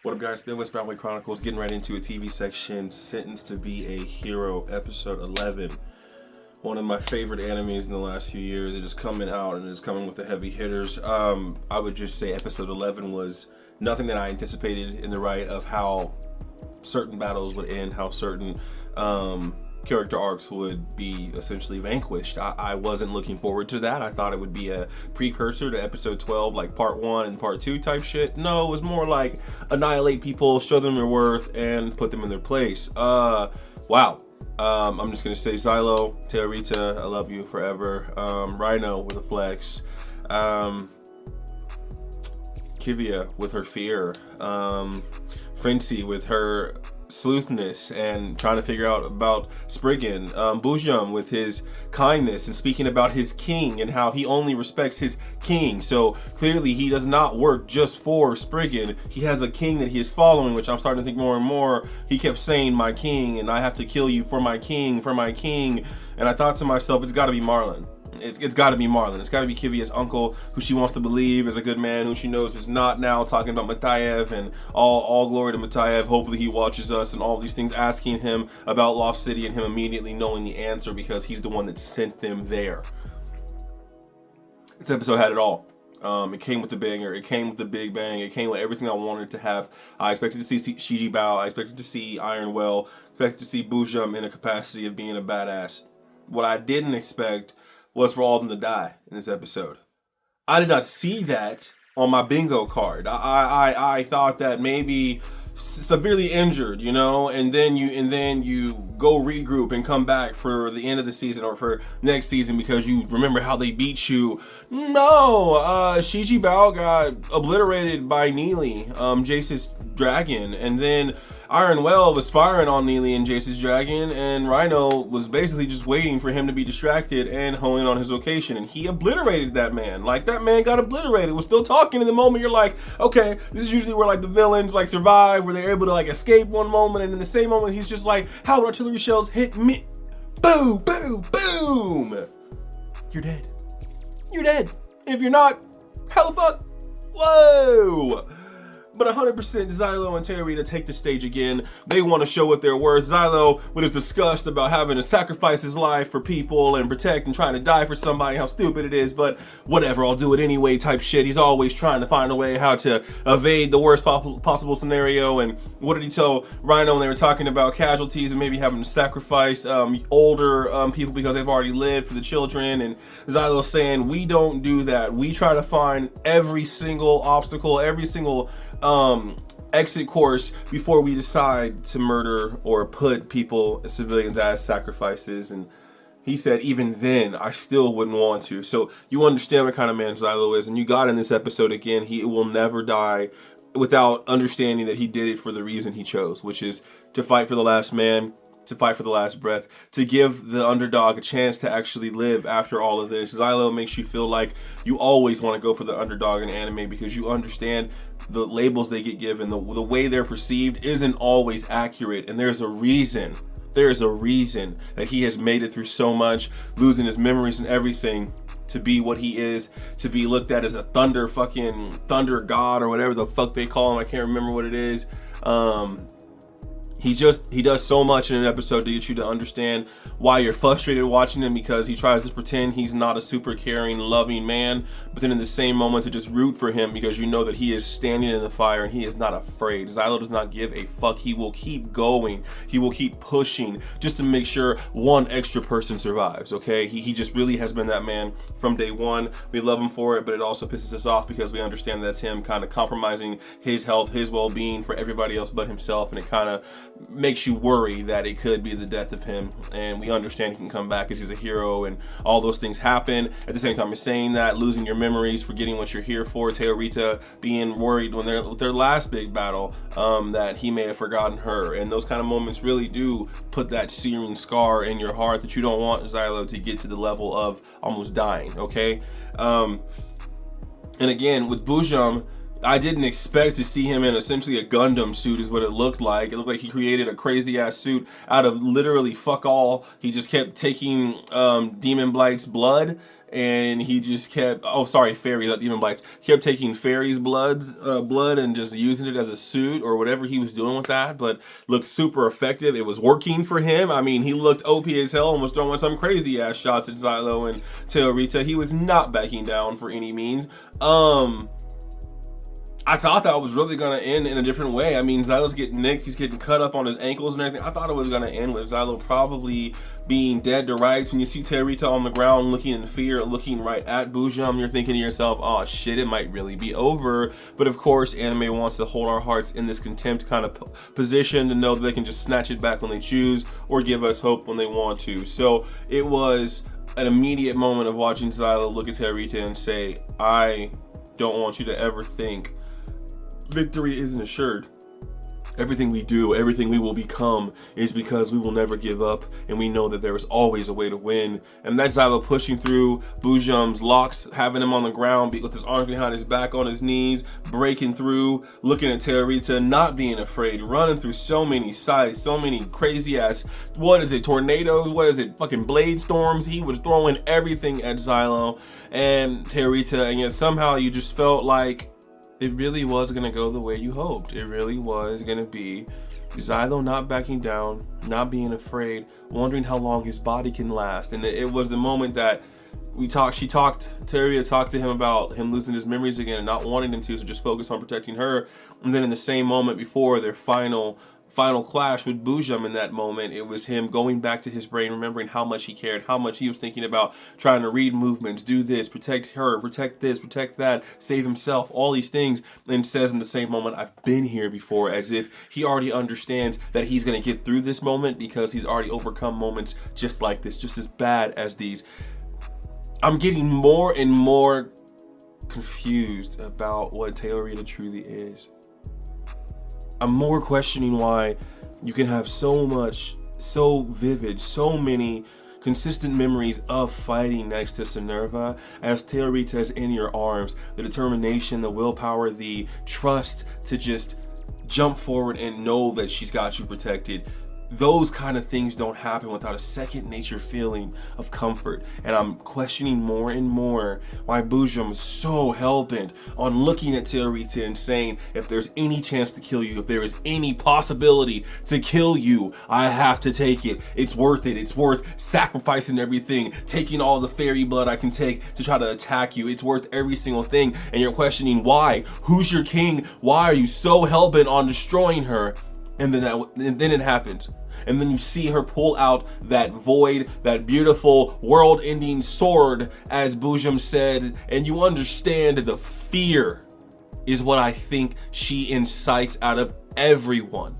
What up, guys? Midwest Broadway Chronicles, getting right into a TV section. Sentenced to be a Hero, episode 11. One of my favorite animes in the last few years. It is coming out and it's coming with the heavy hitters. I would just say episode 11 was nothing that I anticipated in the right of how certain battles would end, how certain character arcs would be essentially vanquished. I wasn't looking forward to that. I thought it would be a precursor to episode 12, like part 1 and part 2 type shit. No, it was more like annihilate people, show them their worth, and put them in their place. Wow. I'm just gonna say Xylo, Teorita, I love you forever. Rhino with a flex. Kivia with her fear. Frenzy with her sleuthness and trying to figure out about Spriggan. Bujum with his kindness and speaking about his king and how he only respects his king. So clearly he does not work just for Spriggan. He has a king that he is following, which I'm starting to think more and more. He kept saying my king and I have to kill you for my king, for my king. And I thought to myself, it's got to be Marlon. It's got to be Marlon. It's got to be Kivia's uncle, who she wants to believe is a good man, who she knows is not now, talking about Matayev and all glory to Matayev. Hopefully he watches us and all these things, asking him about Lost City and him immediately knowing the answer because he's the one that sent them there. This episode had it all. It came with the banger. It came with the big bang. It came with everything I wanted to have. I expected to see Shiji Bao. I expected to see Iron Well. Expected to see Bujum in a capacity of being a badass. What I didn't expect was for all of them to die in this episode. I did not see that on my bingo card. I thought that maybe severely injured, you know, and then you go regroup and come back for the end of the season or for next season because you remember how they beat you. No, Shiji Bao got obliterated by Neely, Jace's dragon, and then Iron Well was firing on Neely and Jace's dragon, and Rhino was basically just waiting for him to be distracted and honing on his location, and he obliterated that man. Like, that man got obliterated, was still talking in the moment. You're like, okay, this is usually where like the villains like survive, where they're able to like escape one moment, and in the same moment he's just like, how artillery shells hit me, boom, boom, boom, you're dead. You're dead. If you're not, how the fuck? Whoa. But 100% Xylo and Teorita take the stage again. They want to show what they're worth. Xylo, with his disgust about having to sacrifice his life for people and protect and trying to die for somebody, how stupid it is, but whatever, I'll do it anyway type shit. He's always trying to find a way how to evade the worst possible scenario. And what did he tell Rhino when they were talking about casualties and maybe having to sacrifice older people because they've already lived for the children? And Xylo saying, we don't do that. We try to find every single obstacle, every single exit course before we decide to murder or put people, civilians, as sacrifices. And he said, even then, I still wouldn't want to. So you understand what kind of man Xylo is, and you got in this episode again, he will never die without understanding that he did it for the reason he chose, which is to fight for the last man, to fight for the last breath, to give the underdog a chance to actually live after all of this. Xylo makes you feel like you always want to go for the underdog in anime because you understand the labels they get given, the way they're perceived isn't always accurate, and there's a reason. There is a reason that he has made it through so much, losing his memories and everything, to be what he is, to be looked at as a thunder god or whatever the fuck they call him. I can't remember what it is. He does so much in an episode to get you to understand why you're frustrated watching him, because he tries to pretend he's not a super caring, loving man, but then in the same moment to just root for him because you know that he is standing in the fire and he is not afraid. Xylo does not give a fuck. He will keep going. He will keep pushing just to make sure one extra person survives, okay? He just really has been that man from day one. We love him for it, but it also pisses us off because we understand that's him kind of compromising his health, his well-being for everybody else but himself, and it kind of makes you worry that it could be the death of him. And we understand he can come back because he's a hero and all those things happen. At the same time as saying that, losing your memories, forgetting what you're here for, Teorita being worried when they're with their last big battle, that he may have forgotten her, and those kind of moments really do put that searing scar in your heart that you don't want Xylo to get to the level of almost dying, okay? And again, with Bujum, I didn't expect to see him in essentially a Gundam suit is what it looked like. It looked like he created a crazy ass suit out of literally fuck all. He just kept taking Demon Blight's blood and he just kept, oh sorry, Fairy, not Demon Blights, kept taking Fairy's blood and just using it as a suit or whatever he was doing with that, but looked super effective. It was working for him. I mean, he looked OP as hell and was throwing some crazy ass shots at Xylo and Teorita. He was not backing down for any means. I thought that was really going to end in a different way. I mean, Xylo's getting nicked. He's getting cut up on his ankles and everything. I thought it was going to end with Xylo probably being dead to rights. When you see Teorita on the ground looking in fear, looking right at Bujum, you're thinking to yourself, oh shit, it might really be over. But of course, anime wants to hold our hearts in this contempt kind of position to know that they can just snatch it back when they choose or give us hope when they want to. So it was an immediate moment of watching Xylo look at Teorita and say, I don't want you to ever think victory isn't assured. Everything we do, everything we will become is because we will never give up, and we know that there is always a way to win. And that's Xylo pushing through Bujum's locks, having him on the ground with his arms behind his back on his knees, breaking through, looking at Teorita, not being afraid, running through so many sights, so many crazy ass, what is it, tornadoes, what is it, fucking blade storms. He was throwing everything at Xylo and Teorita, and yet somehow you just felt like it really was going to go the way you hoped. It really was going to be Xylo not backing down, not being afraid, wondering how long his body can last. And it was the moment that Teorita talked to him about him losing his memories again and not wanting him to, so just focus on protecting her. And then in the same moment before their final clash with Bujum, in that moment, it was him going back to his brain, remembering how much he cared, how much he was thinking about trying to read movements, do this, protect her, protect this, protect that, save himself, all these things, and says in the same moment, I've been here before, as if he already understands that he's going to get through this moment because he's already overcome moments just like this, just as bad as these. I'm getting more and more confused about what Teorita truly is. I'm more questioning why you can have so much, so vivid, so many consistent memories of fighting next to Tsunerva as Teorita is in your arms. The determination, the willpower, the trust to just jump forward and know that she's got you protected. Those kind of things don't happen without a second nature feeling of comfort. And I'm questioning more and more why Bujum is so hell-bent on looking at Teorita and saying, if there's any chance to kill you, if there is any possibility to kill you, I have to take it. It's worth it. It's worth sacrificing everything, taking all the fairy blood I can take to try to attack you. It's worth every single thing. And you're questioning why? Who's your king? Why are you so hell-bent on destroying her? And then it happens. And then you see her pull out that void, that beautiful world-ending sword, as Bujum said, and you understand the fear is what I think she incites out of everyone.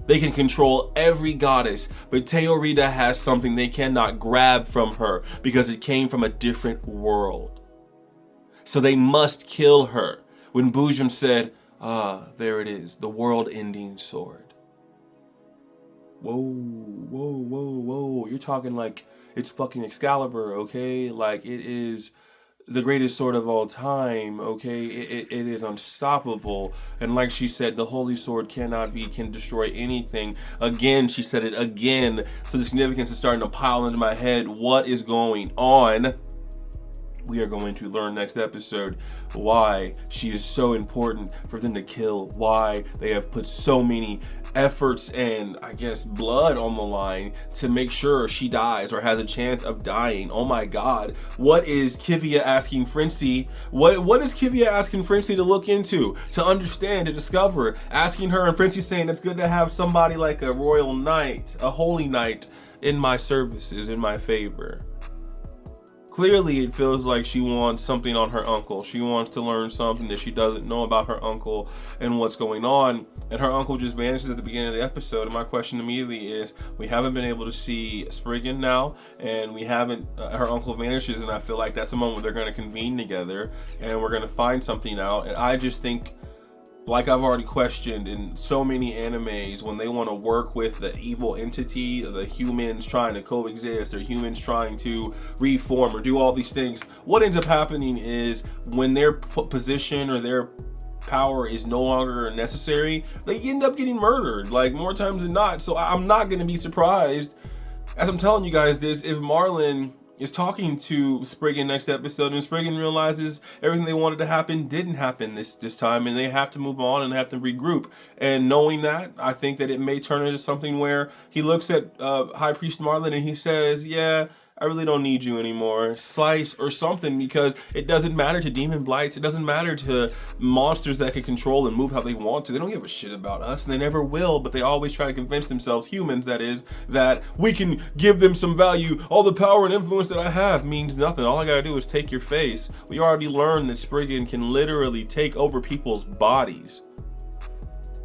They can control every goddess, but Teorita has something they cannot grab from her because it came from a different world. So they must kill her. When Bujum said, there it is, the world-ending sword. Whoa, whoa, whoa, whoa. You're talking like it's fucking Excalibur, okay? Like it is the greatest sword of all time, okay? It is unstoppable. And like she said, the holy sword can destroy anything. Again, she said it again. So the significance is starting to pile into my head. What is going on? We are going to learn next episode why she is so important for them to kill, why they have put so many efforts and I guess blood on the line to make sure she dies or has a chance of dying. Oh my god, what is Kivia asking Frenzy? What is Kivia asking Frenzy to look into, to understand, to discover? Asking her and Frenzy saying it's good to have somebody like a royal knight, a holy knight in my services, in my favor. Clearly, it feels like she wants something on her uncle. She wants to learn something that she doesn't know about her uncle and what's going on. And her uncle just vanishes at the beginning of the episode. And my question immediately is, we haven't been able to see Spriggan now, and we haven't, her uncle vanishes, and I feel like that's the moment they're going to convene together and we're going to find something out. And I just think, like I've already questioned in so many animes, when they want to work with the evil entity, the humans trying to coexist, or humans trying to reform or do all these things, what ends up happening is when their position or their power is no longer necessary, they end up getting murdered, like more times than not. So I'm not going to be surprised, as I'm telling you guys this, if Marlin is talking to Spriggan next episode, and Spriggan realizes everything they wanted to happen didn't happen this time, and they have to move on and have to regroup. And knowing that, I think that it may turn into something where he looks at High Priest Marlin and he says, yeah, I really don't need you anymore, slice or something, because it doesn't matter to demon blights. It doesn't matter to monsters that can control and move how they want to. They don't give a shit about us, and they never will, but they always try to convince themselves, humans that is, that we can give them some value. All the power and influence that I have means nothing. All I gotta do is take your face. We already learned that Spriggan can literally take over people's bodies.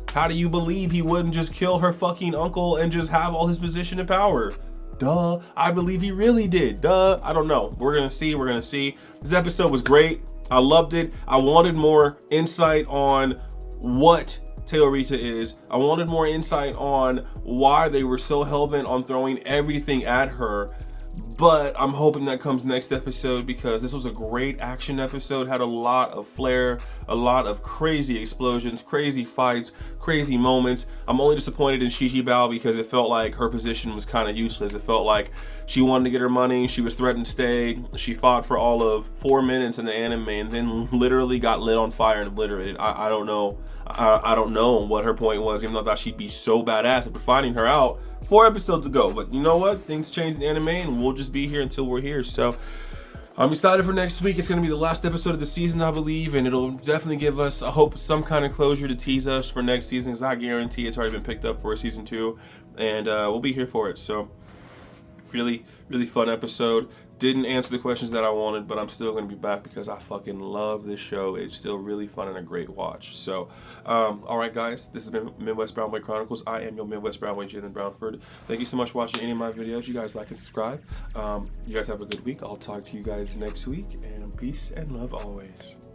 How do you believe he wouldn't just kill her fucking uncle and just have all his position and power? Duh. I believe he really did. Duh. I don't know. We're gonna see. We're gonna see. This episode was great. I loved it. I wanted more insight on what Teorita is. I wanted more insight on why they were so hellbent on throwing everything at her. But I'm hoping that comes next episode, because this was a great action episode. Had a lot of flair, a lot of crazy explosions, crazy fights, crazy moments. I'm only disappointed in Shiji Bao because it felt like her position was kind of useless. It felt like she wanted to get her money. She was threatened to stay. She fought for all of 4 minutes in the anime and then literally got lit on fire and obliterated. I don't know. I don't know what her point was, even though I thought she'd be so badass after finding her out 4 episodes ago. But you know what? Things change in anime, and we'll just be here until we're here. So I'm excited for next week. It's going to be the last episode of the season, I believe, and it'll definitely give us, I hope, some kind of closure to tease us for next season, because I guarantee it's already been picked up for a season 2, and we'll be here for it. So really, really fun episode. Didn't answer the questions that I wanted, but I'm still going to be back because I fucking love this show. It's still really fun and a great watch. So, all right, guys, this has been Midwest Brown Boy Chronicles. I am your Midwest Brown Boy, Jalen Brownford. Thank you so much for watching any of my videos. You guys like and subscribe. You guys have a good week. I'll talk to you guys next week, and peace and love always.